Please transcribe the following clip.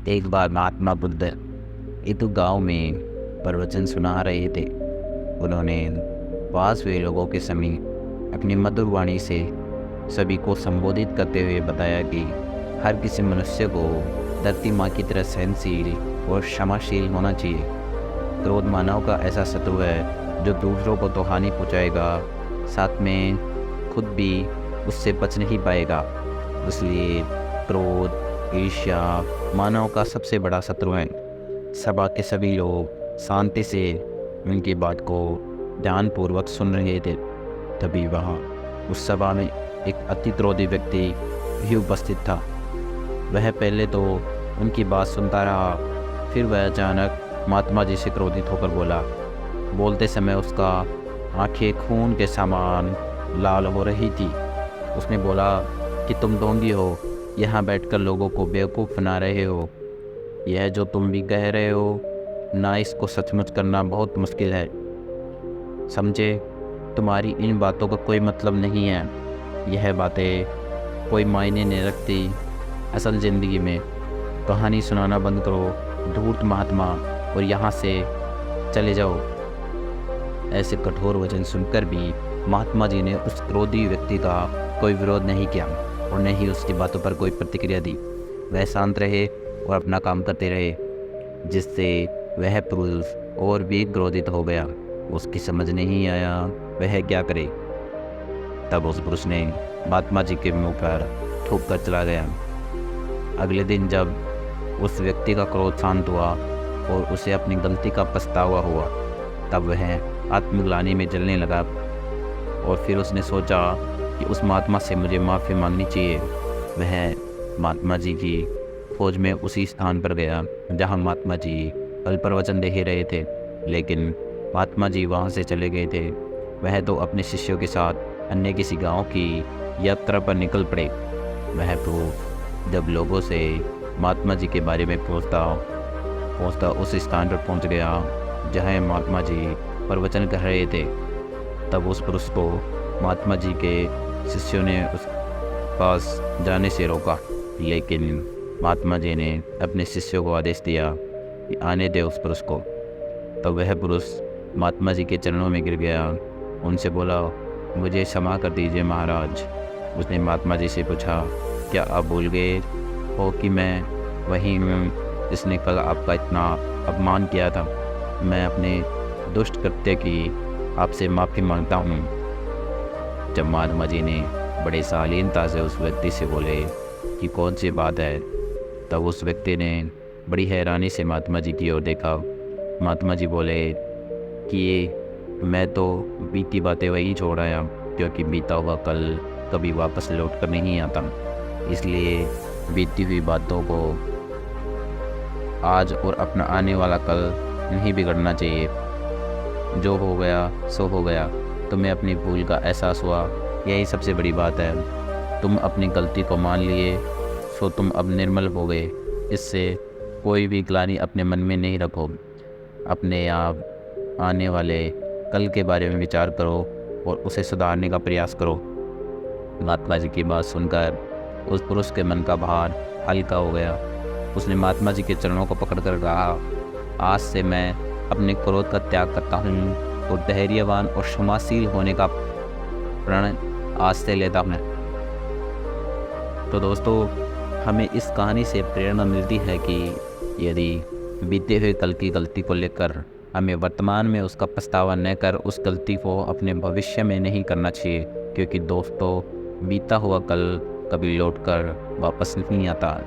एक बार महात्मा बुद्ध एक गांव में प्रवचन सुना रहे थे। उन्होंने पास हुए लोगों के समीप अपनी मधुर वाणी से सभी को संबोधित करते हुए बताया कि हर किसी मनुष्य को धरती माँ की तरह सहनशील और क्षमाशील होना चाहिए। क्रोध मानव का ऐसा शत्रु है जो दूसरों को तो हानि पहुँचाएगा, साथ में खुद भी उससे बच नहीं पाएगा। इसलिए क्रोध, ईर्ष्या मानव का सबसे बड़ा शत्रु है। सभा के सभी लोग शांति से उनकी बात को ध्यानपूर्वक सुन रहे थे। तभी वहाँ उस सभा में एक अति क्रोधी व्यक्ति भी उपस्थित था। वह पहले तो उनकी बात सुनता रहा, फिर वह अचानक महात्मा जी से क्रोधित होकर बोला। बोलते समय उसका आंखें खून के समान लाल हो रही थी। उसने बोला कि तुम ढोंगी हो, यहाँ बैठकर लोगों को बेवकूफ़ बना रहे हो। यह जो तुम भी कह रहे हो ना, इसको सचमुच करना बहुत मुश्किल है। समझे, तुम्हारी इन बातों का कोई मतलब नहीं है। यह बातें कोई मायने नहीं रखती असल ज़िंदगी में। कहानी सुनाना बंद करो धूर्त महात्मा, और यहाँ से चले जाओ। ऐसे कठोर वचन सुनकर भी महात्मा जी ने उस क्रोधी व्यक्ति का कोई विरोध नहीं किया और न ही उसकी बातों पर कोई प्रतिक्रिया दी। वह शांत रहे और अपना काम करते रहे, जिससे वह पुरुष और भी क्रोधित हो गया। उसकी समझ नहीं आया वह क्या करे। तब उस पुरुष ने महात्मा जी के मुंह पर थूक कर चला गया। अगले दिन जब उस व्यक्ति का क्रोध शांत हुआ और उसे अपनी गलती का पछतावा हुआ, तब वह आत्मग्लानि में जलने लगा और फिर उसने सोचा कि उस महात्मा से मुझे माफ़ी मांगनी चाहिए। वह महात्मा जी की खोज में उसी स्थान पर गया जहां महात्मा जी कल प्रवचन दे रहे थे, लेकिन महात्मा जी वहां से चले गए थे। वह तो अपने शिष्यों के साथ अन्य किसी गांव की यात्रा पर निकल पड़े। वह तो जब लोगों से महात्मा जी के बारे में पहुँचता उस स्थान पर पहुँच गया जहाँ महात्मा जी प्रवचन कर रहे थे। तब उस पुरुष को महात्मा जी के शिष्यों ने उस पास जाने से रोका, लेकिन महात्मा जी ने अपने शिष्यों को आदेश दिया कि आने दे उस पुरुष को। तब वह पुरुष महात्मा जी के चरणों में गिर गया। उनसे बोला, मुझे क्षमा कर दीजिए महाराज। उसने महात्मा जी से पूछा, क्या आप भूल गए हो कि मैं वही हूँ जिसने कल आपका इतना अपमान किया था? मैं अपने दुष्ट कृत्य की आपसे माफ़ी मांगता हूँ। जब महात्मा जी ने बड़े शालीनता से उस व्यक्ति से बोले कि कौन सी बात है, तब उस व्यक्ति ने बड़ी हैरानी से महात्मा जी की ओर देखा। महात्मा जी बोले कि मैं तो बीती बातें वही छोड़ आया, क्योंकि बीता हुआ कल कभी वापस लौट कर नहीं आता। इसलिए बीती हुई बातों को आज और अपना आने वाला कल नहीं बिगड़ना चाहिए। जो हो गया सो हो गया। तुम्हें अपनी भूल का एहसास हुआ, यही सबसे बड़ी बात है। तुम अपनी गलती को मान लिए, सो तुम अब निर्मल हो गए। इससे कोई भी ग्लानि अपने मन में नहीं रखो। अपने आप आने वाले कल के बारे में विचार करो और उसे सुधारने का प्रयास करो। महात्मा जी की बात सुनकर उस पुरुष के मन का भार हल्का हो गया। उसने महात्मा जी के चरणों को पकड़कर कहा, आज से मैं अपने क्रोध का त्याग करता हूँ और धैर्यवान और क्षमाशील होने का प्रण आज से लेता हूँ। तो दोस्तों, हमें इस कहानी से प्रेरणा मिलती है कि यदि बीते हुए कल की गलती को लेकर हमें वर्तमान में उसका पछतावा न कर उस गलती को अपने भविष्य में नहीं करना चाहिए, क्योंकि दोस्तों बीता हुआ कल कभी लौट कर वापस नहीं आता।